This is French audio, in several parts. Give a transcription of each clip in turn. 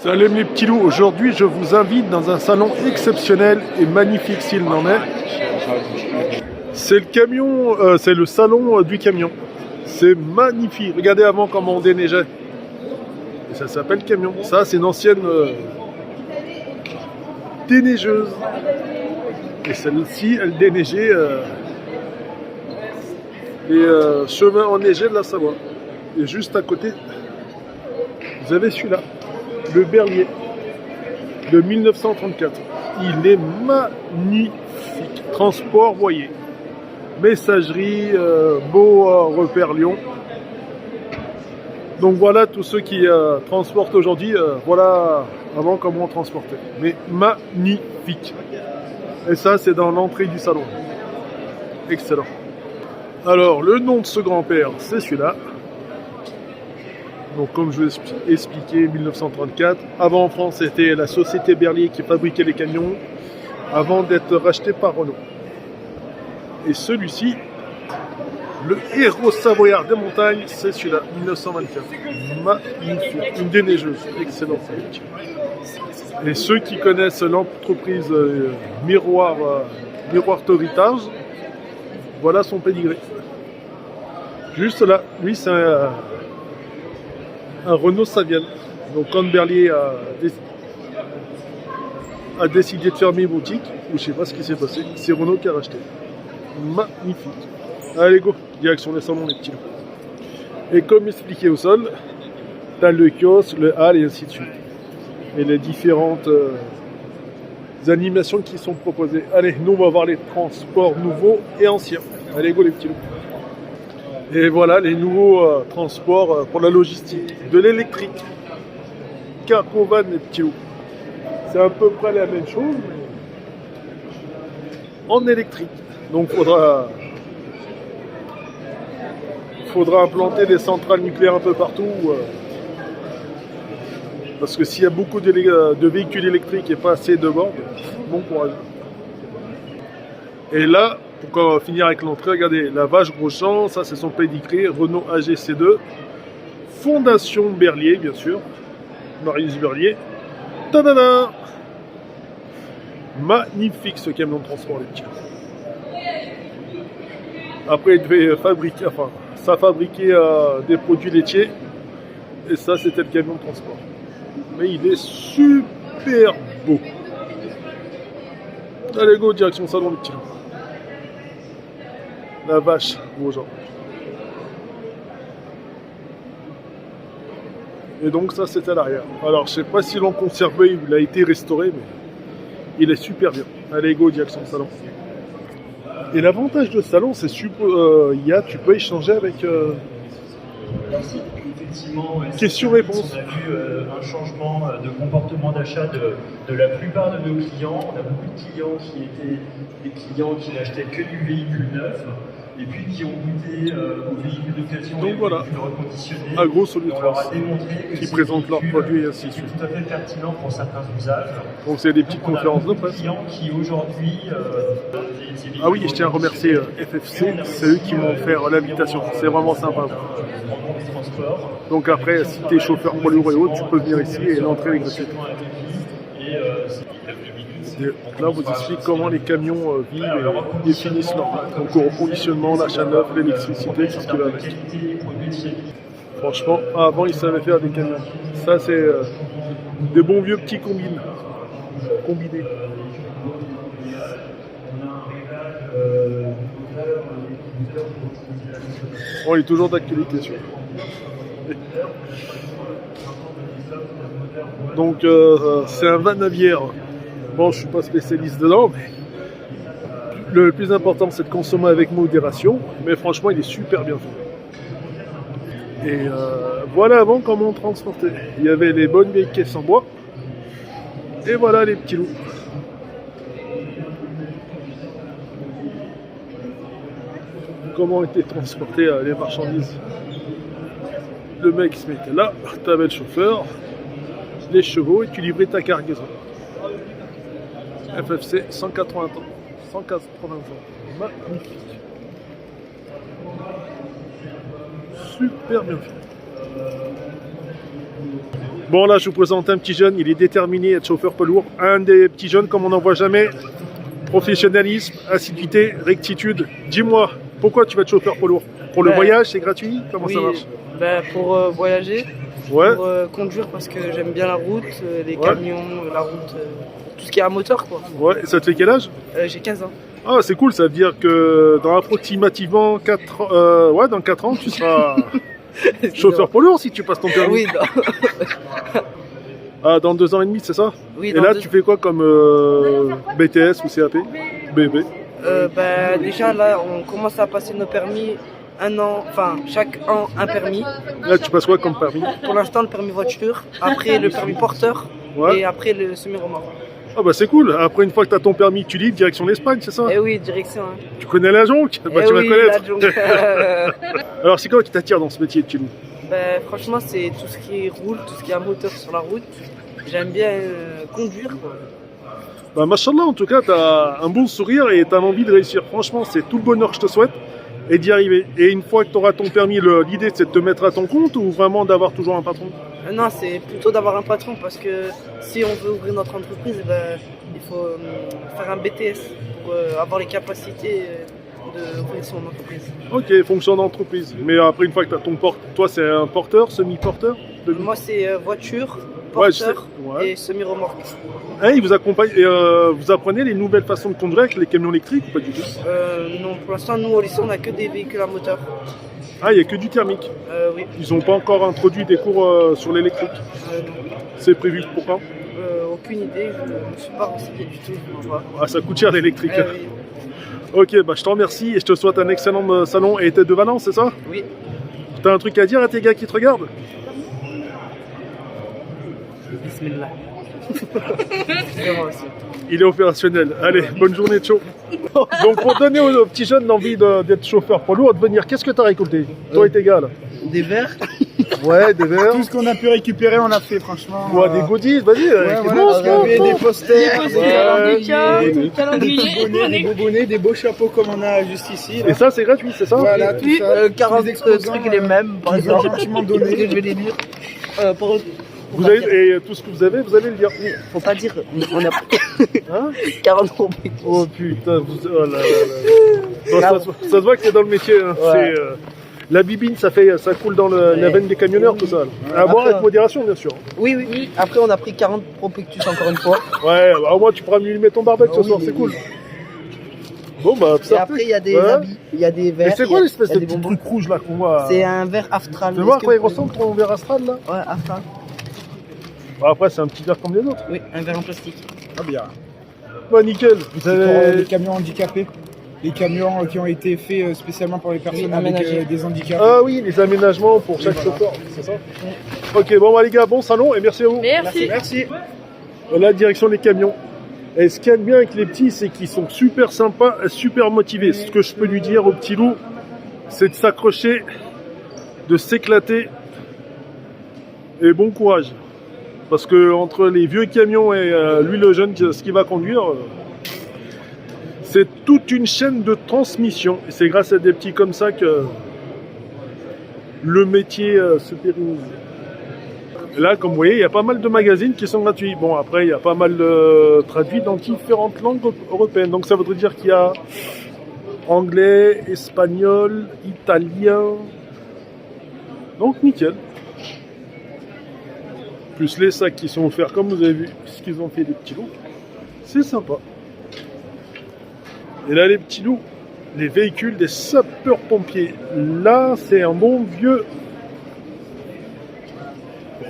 Salut mes petits loups, aujourd'hui je vous invite dans un salon exceptionnel et magnifique s'il n'en est. C'est le camion, c'est le salon du camion. C'est magnifique, regardez avant comment on déneigeait. Et ça s'appelle camion. Ça c'est une ancienne déneigeuse. Et celle-ci elle déneigeait les chemins enneigés de la Savoie. Et juste à côté, vous avez celui-là. Le Berlier de 1934. Il est magnifique. Transport, voyez. Messagerie, beau repère Lyon. Donc voilà tous ceux qui transportent aujourd'hui. Voilà avant comment on transportait. Mais magnifique. Et ça, c'est dans l'entrée du salon. Excellent. Alors, le nom de ce grand-père, c'est celui-là. Donc comme je vous ai expliqué, 1934. Avant en France, c'était la société Berlier qui fabriquait les camions avant d'être racheté par Renault. Et celui-ci, le héros savoyard des montagnes, c'est celui-là, 1924. Magnifique, une déneigeuse, excellent. Et ceux qui connaissent l'entreprise Miroir Toritage, voilà son pédigré. Juste là, lui c'est un Renault Savienne. Donc quand Berlier a décidé de fermer boutique, ou je sais pas ce qui s'est passé, c'est Renault qui a racheté. Magnifique. Allez go, direction des salons les petits. Et comme expliqué au sol, tu as le kiosque, le hall et ainsi de suite. Et les différentes animations qui sont proposées. Allez, nous on va voir les transports nouveaux et anciens. Allez go les petits loups. Et voilà les nouveaux transports pour la logistique. De l'électrique. Cargo-van les petits loups. C'est à peu près la même chose, mais en électrique. Donc faudra implanter des centrales nucléaires un peu partout. Parce que s'il y a beaucoup de véhicules électriques et pas assez de bornes, bon courage. Et là, pour finir avec l'entrée, regardez, la vache Grosjean, ça c'est son pédigré, Renault AGC2, Fondation Berlier, bien sûr, Marius Berlier. Tadada! Magnifique ce camion de transport, les petits. Après, il devait fabriquer, enfin, ça fabriquait des produits laitiers, et ça c'était le camion de transport. Mais il est super beau. Allez go, direction salon, les petits. La vache, Grosjean. Et donc ça c'était à l'arrière. Alors je sais pas si l'ont conservé, il a été restauré, mais il est super bien. Allez go, direction salon. Et l'avantage de salon, c'est tu peux échanger avec effectivement, questions-réponses. On a vu un changement de comportement d'achat de la plupart de nos clients. On a beaucoup de clients qui étaient des clients qui n'achetaient que du véhicule neuf et puis qui ont goûté aux véhicules d'occasion et aux véhicules reconditionnés. Agro-Solutions, on leur a démontré que qui présentent leurs produits et ainsi de suite. suite. Tout à fait pertinent pour certains usages. Donc c'est des petites conférences de presse. Clients qui aujourd'hui ah oui, je tiens à remercier FFC, c'est eux qui m'ont offert l'invitation. C'est vraiment sympa. Donc après, si tu es chauffeur poids lourd et autres, tu peux venir ici et l'entrée est gratuite. Là, on vous explique comment les camions vivent et définissent leur vie. Donc au reconditionnement, l'achat neuf, l'électricité, tout ce qui va avec. Franchement, avant, ils savaient faire des camions. Ça, c'est des bons vieux petits combinés. Bon, il est toujours d'actualité, celui-là. Donc, c'est un van Navière. Bon, je suis pas spécialiste dedans, mais le plus important, c'est de consommer avec modération. Mais franchement, il est super bien fait. Et voilà avant comment on transportait. Il y avait les bonnes vieilles caisses en bois. Et voilà les petits loups. Comment étaient transportées les marchandises. Le mec se mettait là, tu avais le chauffeur, les chevaux et tu livrais ta cargaison. FFC, 180 ans. 180 ans. Magnifique. Super bien fait. Bon, là, je vous présente un petit jeune, il est déterminé à être chauffeur poids lourd. Un des petits jeunes comme on n'en voit jamais. Professionnalisme, assiduité, rectitude. Dis-moi, pourquoi tu vas être chauffeur poids lourd? Pour le voyage, c'est gratuit? Comment ça marche? Pour voyager, Ouais. pour conduire parce que j'aime bien la route, les camions, la route, tout ce qui est à moteur quoi. Ouais, et ça te fait quel âge? J'ai 15 ans. Ah, c'est cool, ça veut dire que dans approximativement 4 dans 4 ans, tu seras chauffeur poids lourd si tu passes ton permis. Oui, Ah, dans 2 ans et demi, c'est ça? oui, Et là, tu fais quoi comme BTS ou CAP? BEP? Déjà là, on commence à passer nos permis un an, enfin chaque an un permis. Là, tu passes quoi comme permis? Pour l'instant, le permis voiture, après le permis porteur Ouais. et après le semi-remorque. Ah bah c'est cool, après une fois que tu as ton permis, tu livres direction l'Espagne, c'est ça? Eh oui, direction. Hein. Tu connais la jonque? Bah Eh tu vas oui, connaître. la jungle. Alors c'est quoi qui t'attire dans ce métier de Chilou? Franchement, c'est tout ce qui roule, tout ce qui a moteur sur la route. J'aime bien conduire quoi. Bah machallah, en tout cas, t'as un bon sourire et t'as envie de réussir. Franchement, c'est tout le bonheur que je te souhaite et d'y arriver. Et une fois que tu auras ton permis, l'idée c'est de te mettre à ton compte ou vraiment d'avoir toujours un patron? Non, c'est plutôt d'avoir un patron parce que si on veut ouvrir notre entreprise, il faut faire un BTS pour avoir les capacités d'ouvrir son entreprise. Ok, fonction d'entreprise. Mais après, une fois que tu as ton toi c'est un porteur, semi-porteur? Moi, c'est voiture, Ouais, je sais. porteur Ouais. et semi-remorque. Hein, il vous accompagne et vous apprenez les nouvelles façons de conduire avec les camions électriques ou pas du tout? Non, pour l'instant, nous au lycée, on n'a que des véhicules à moteur. Ah, il n'y a que du thermique. Oui. Ils n'ont pas encore introduit des cours sur l'électrique. Non. C'est prévu pour quand? Aucune idée, je ne me suis pas renseigné du tout. Je vois pas. Ah, ça coûte cher l'électrique. Oui. Ok, bah je te remercie et je te souhaite un excellent salon. Et t'es de Valence, c'est ça? Oui. T'as un truc à dire à tes gars qui te regardent? Bismillah. C'est moi aussi. Il est opérationnel. Allez, bonne journée, Tcho. Donc pour donner aux petits jeunes l'envie d'être chauffeur poids lourd, de venir, qu'est-ce que t'as récolté? Toi et tes gars là? Des verres. Ouais, des verres. Tout ce qu'on a pu récupérer, on l'a fait, franchement. Ouais, des goodies, vas-y. Il y avait des posters, Ouais. des beaux bonnets, des beaux chapeaux comme on a juste ici. là. Et ça, c'est gratuit, c'est ça? Voilà, tout ça. 40 Les exposants, trucs les mêmes, par qui nous ont exemple. gentiment Qu'est-ce que donné. je vais les lire pour Vous avez, et tout ce que vous avez le dire. Faut pas dire, on a Hein? 40 euros. Oh putain, oh là là là. Ça se voit que t'es dans le métier. Hein. Ouais. C'est, la bibine, ça coule dans la veine des camionneurs, tout ça. Là. À boire avec modération, bien sûr. Oui, oui. Après, on a pris 40 Propectus encore une fois. Ouais, bah, au moins tu pourras mieux mettre ton barbecue ce soir, c'est cool. Bon, bah, Et après, il y a des habits, il y a des verres. Mais c'est quoi l'espèce il y a de des petit bonbons. truc rouge là qu'on voit? C'est un verre Astral. Tu vois à Est-ce quoi il que- ressemble ton verre astral là? Ouais, Astral. Bah, après, c'est un petit verre comme les autres. Oui, un verre en plastique. Ah bien. Bah, nickel. Vous C'est pour avez. les camions handicapés. Les camions qui ont été faits spécialement pour les personnes Oui, avec aménagés. des handicaps. Ah oui, les aménagements pour chaque chauffeur, c'est ça? Ok, bon, bah, les gars, bon salon et merci à vous. Merci. Merci. La direction des camions. Et ce qu'il y a de bien avec les petits, c'est qu'ils sont super sympas, super motivés. Ce que je peux lui dire au petit loup, c'est de s'accrocher, de s'éclater et bon courage. Parce que entre les vieux camions et lui le jeune, ce qu'il va conduire, c'est toute une chaîne de transmission. Et c'est grâce à des petits comme ça que le métier se pérennise. Là, comme vous voyez, il y a pas mal de magazines qui sont gratuits. Bon, après, il y a pas mal traduits dans différentes langues européennes. Donc, ça voudrait dire qu'il y a anglais, espagnol, italien. Donc, nickel. Plus les sacs qui sont offerts, comme vous avez vu, puisqu'ils ont fait des petits loups. C'est sympa. Et là, les petits loups, les véhicules des sapeurs-pompiers. Là, c'est un bon vieux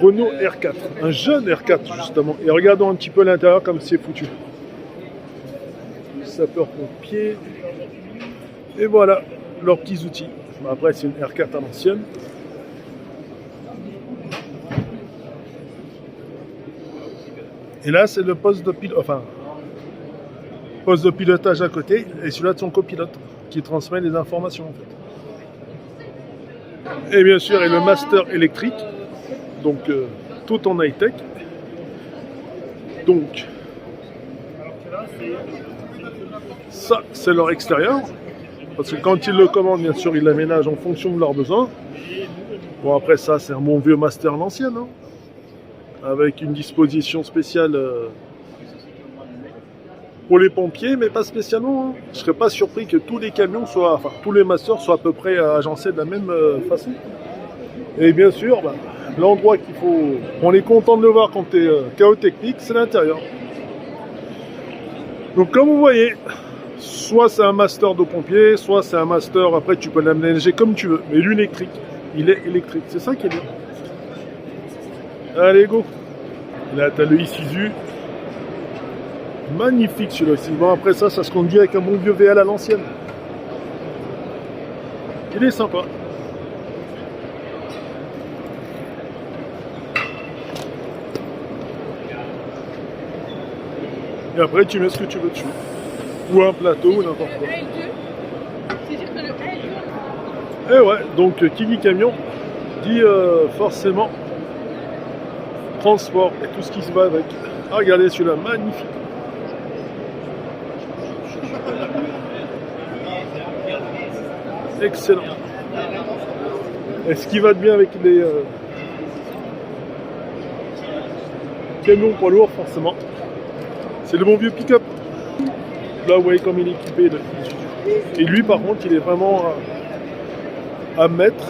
Renault R4, un jeune R4 justement. Et regardons un petit peu l'intérieur comme c'est foutu. Sapeurs-pompiers. Et voilà leurs petits outils. Après, c'est une R4 à l'ancienne. Et là, c'est le poste de poste de pilotage à côté, et celui-là de son copilote, qui transmet les informations en fait. Et bien sûr, et le master électrique, donc tout en high-tech. Donc, ça, c'est leur extérieur, parce que quand ils le commandent, bien sûr, ils l'aménagent en fonction de leurs besoins. Bon, après ça, c'est un bon vieux master à l'ancienne, hein. avec une disposition spéciale pour les pompiers, mais pas spécialement. Hein. Je serais pas surpris que tous les camions soient, enfin tous les masters soient à peu près agencés de la même façon. Et bien sûr, bah, l'endroit qu'il faut, on est content de le voir quand tu es KO technique, c'est l'intérieur. Donc comme vous voyez, soit c'est un master de pompier, soit c'est un master, après tu peux l'aménager comme tu veux. Mais l'électrique, il est électrique, c'est ça qui est bien. Allez go. Là t'as le Isuzu. Magnifique celui-là aussi. Bon après ça se conduit avec un bon vieux VL à l'ancienne. Il est sympa. Et après tu mets ce que tu veux dessus. Ou un plateau ou n'importe quoi. Et ouais, donc qui dit camion dit forcément transport et tout ce qui se va avec. Ah, regardez celui-là, magnifique. Excellent. Et ce qui va de bien avec les camions poids lourds, forcément, c'est le bon vieux pick-up. Là, vous voyez comme il est équipé. Et lui, par contre, il est vraiment à mettre,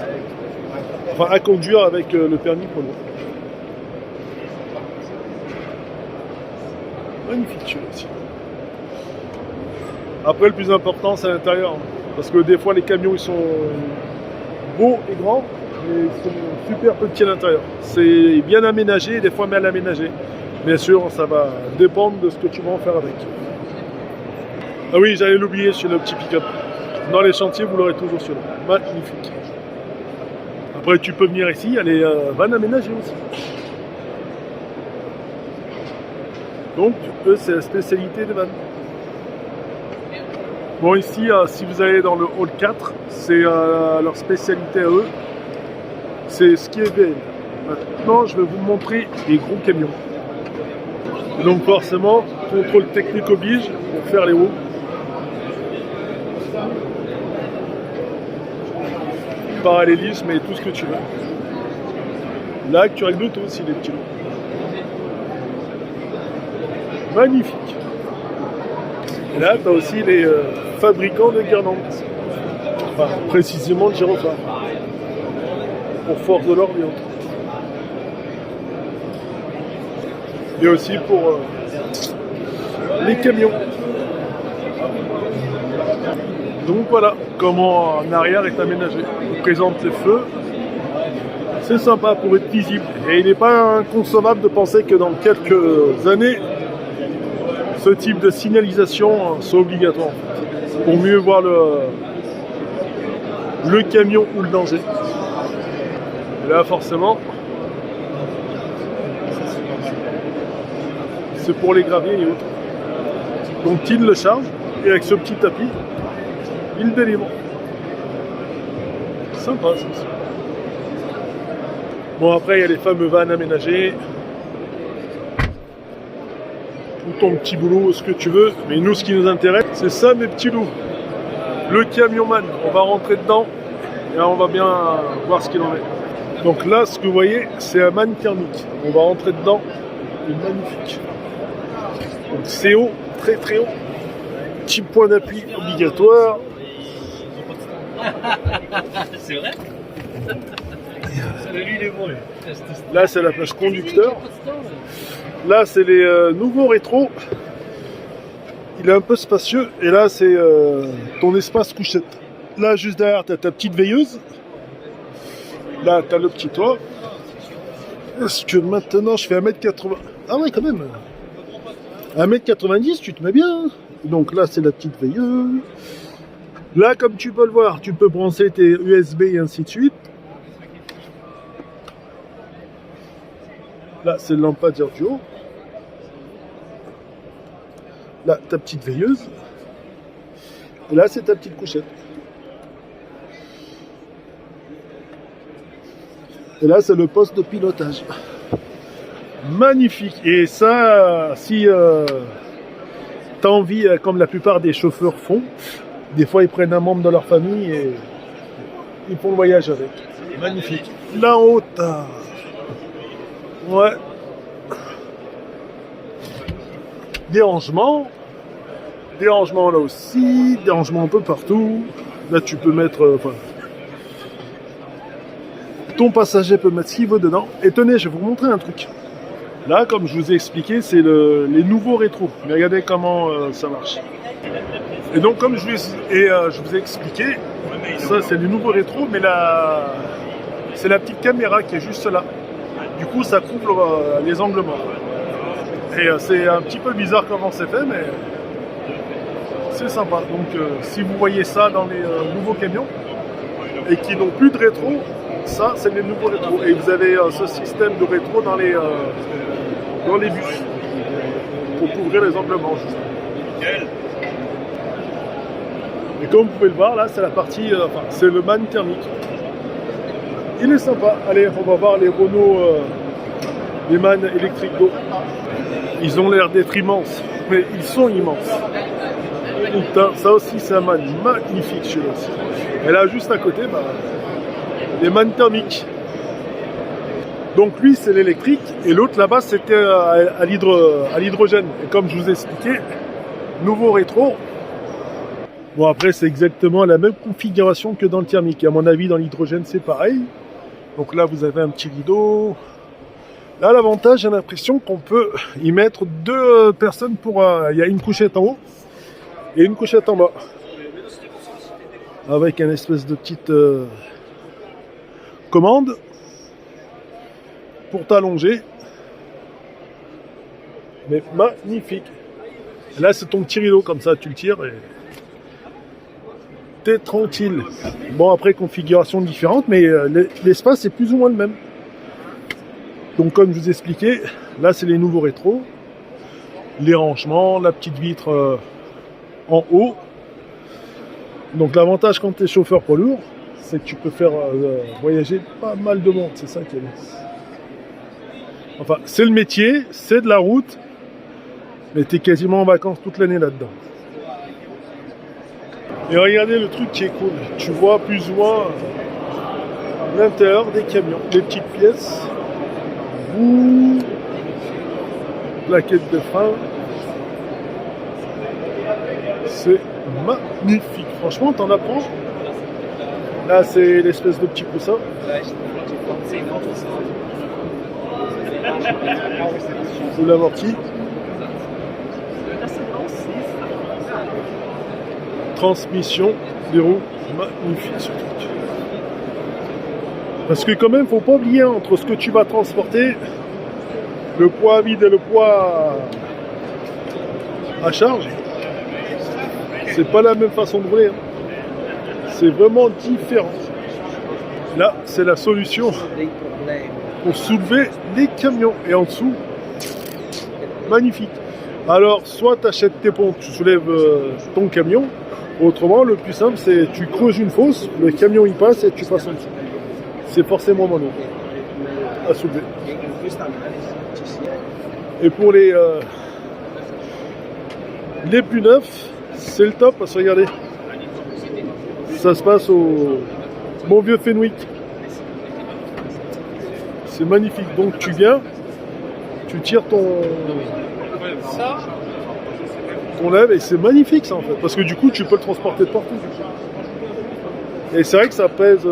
enfin à conduire avec le permis poids lourd. Magnifique celui-là aussi. Après, le plus important, c'est l'intérieur. Parce que des fois, les camions, ils sont beaux et grands, mais ils sont super petits à l'intérieur. C'est bien aménagé, des fois mal aménagé. Bien sûr, ça va dépendre de ce que tu vas en faire avec. Ah oui, j'allais l'oublier sur le petit pick-up. Dans les chantiers, vous l'aurez toujours sur là. Magnifique. Après, tu peux venir ici, elle est van aménagée aussi. Donc, eux, c'est la spécialité des vannes. Bon, ici, si vous allez dans le hall 4, c'est leur spécialité à eux. C'est ce qui est VL. Maintenant, je vais vous montrer les gros camions. Et donc, forcément, contrôle technique oblige pour faire les hauts. Parallélisme et tout ce que tu veux. Là, tu règles tout aussi, les petits lots. Magnifique. Et là, tu as aussi les fabricants de guirlandes. Enfin, précisément de gyrophares. Pour force de l'ordre, bien entendu. Et aussi pour les camions. Donc voilà comment en arrière est aménagé. On présente les feux. C'est sympa pour être visible. Et il n'est pas inconcevable de penser que dans quelques années, ce type de signalisation soit obligatoire. Pour mieux voir le camion ou le danger. Et là forcément, c'est pour les graviers et autres. Donc il le charge et avec ce petit tapis, il délivre. Sympa ça aussi. Bon après il y a les fameux vannes aménagées. Tout ton petit boulot, ce que tu veux. Mais nous ce qui nous intéresse, c'est ça mes petits loups. Le camion man, on va rentrer dedans et là, on va bien voir ce qu'il en est. Donc là ce que vous voyez c'est un man thermique. On va rentrer dedans. Il est magnifique. Donc c'est haut, très très haut. Petit point d'appui obligatoire. C'est vrai. Là c'est la plage conducteur. Là c'est les nouveaux rétros. Il est un peu spacieux. Et là c'est ton espace couchette. Là juste derrière tu as ta petite veilleuse. Là tu as le petit toit. Est-ce que maintenant je fais 1m80? Ah ouais quand même. 1m90 tu te mets bien. Donc là c'est la petite veilleuse. Là comme tu peux le voir, tu peux brancher tes USB et ainsi de suite. Là c'est le lampadaire du haut. Là ta petite veilleuse. Et là c'est ta petite couchette. Et là c'est le poste de pilotage. Magnifique. Et ça, si tu as envie, comme la plupart des chauffeurs font, des fois ils prennent un membre de leur famille et ils font le voyage avec. Magnifique. Là en haut, ouais. des rangements là aussi, des rangements un peu partout. Là tu peux mettre, ton passager peut mettre ce qu'il veut dedans. Et tenez, je vais vous montrer un truc. Là, comme je vous ai expliqué, c'est les nouveaux rétros. Mais regardez comment ça marche. Et donc, comme je vous ai expliqué, ça c'est les nouveaux rétros, mais c'est la petite caméra qui est juste là. Du coup, ça couvre les angles morts. Et c'est un petit peu bizarre comment c'est fait, mais c'est sympa. Donc, si vous voyez ça dans les nouveaux camions et qui n'ont plus de rétro, ça c'est les nouveaux rétros. Et vous avez ce système de rétro dans les bus pour couvrir les angles morts. Et comme vous pouvez le voir, là c'est la partie, c'est le man thermique. Il est sympa. Allez, on va voir les Renault, les man électriques d'eau. Ils ont l'air d'être immenses, mais ils sont immenses. Putain, ça aussi c'est un man magnifique celui-là aussi. Et là juste à côté, les man thermiques. Donc lui c'est l'électrique et l'autre là-bas c'était à l'hydrogène. Et comme je vous ai expliqué, nouveau rétro. Bon après c'est exactement la même configuration que dans le thermique. Et à mon avis dans l'hydrogène c'est pareil. Donc là vous avez un petit rideau. Là l'avantage, j'ai l'impression qu'on peut y mettre 2 personnes pour... il y a une couchette en haut et une couchette en bas. Avec un espèce de petite commande pour t'allonger. Mais magnifique. Là c'est ton petit rideau, comme ça tu le tires et t'es tranquille. Bon après configuration différente, mais l'espace est plus ou moins le même. Donc comme je vous ai expliqué, là c'est les nouveaux rétros, les rangements, la petite vitre en haut. Donc l'avantage quand tu es chauffeur poids lourd, c'est que tu peux faire voyager pas mal de monde, c'est ça qui est bien. Enfin c'est le métier, c'est de la route, mais tu es quasiment en vacances toute l'année là-dedans. Et regardez le truc qui est cool, tu vois plus ou moins l'intérieur des camions, les petites pièces. Plaquette de frein, c'est magnifique, franchement t'en apprends. Là c'est l'espèce de petit coussin. C'est l'amorti. Transmission des roues, magnifique ce truc. Parce que quand même, faut pas oublier entre ce que tu vas transporter, le poids vide et le poids à charge, c'est pas la même façon de rouler. C'est vraiment différent. Là, c'est la solution pour soulever les camions. Et en dessous, magnifique. Alors, soit tu achètes tes pompes, tu soulèves ton camion. Autrement, le plus simple, c'est tu creuses une fosse, le camion il passe et tu passes en dessous. C'est forcément moins lourd à soulever. Et pour les plus neufs, c'est le top parce que regardez, ça se passe au bon vieux Fenwick. C'est magnifique. Donc tu viens, tu tires ton lève et c'est magnifique ça en fait. Parce que du coup tu peux le transporter de partout. Et c'est vrai que ça pèse,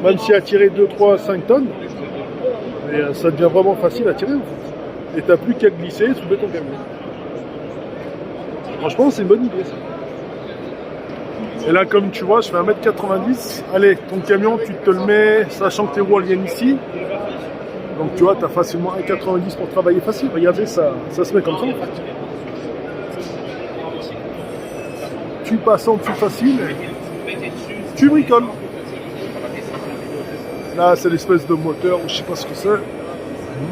même si à tirer 2, 3, 5 tonnes, mais ça devient vraiment facile à tirer en fait. Et t'as plus qu'à glisser et soulever ton camion. Franchement c'est une bonne idée ça. Et là comme tu vois je fais 1m90, allez ton camion tu te le mets, sachant que tes roues elles viennent ici. Donc tu vois tu as facilement 1m90 pour travailler facile, regardez ça se met comme ça en fait. Tu passes en dessous facile, tu bricoles. Là c'est l'espèce de moteur, je sais pas ce que c'est.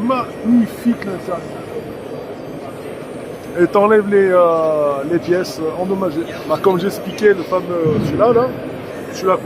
Magnifique l'intérieur. Et t'enlèves les pièces endommagées. Bah, comme j'expliquais, le fameux celui-là, celui-là qu'on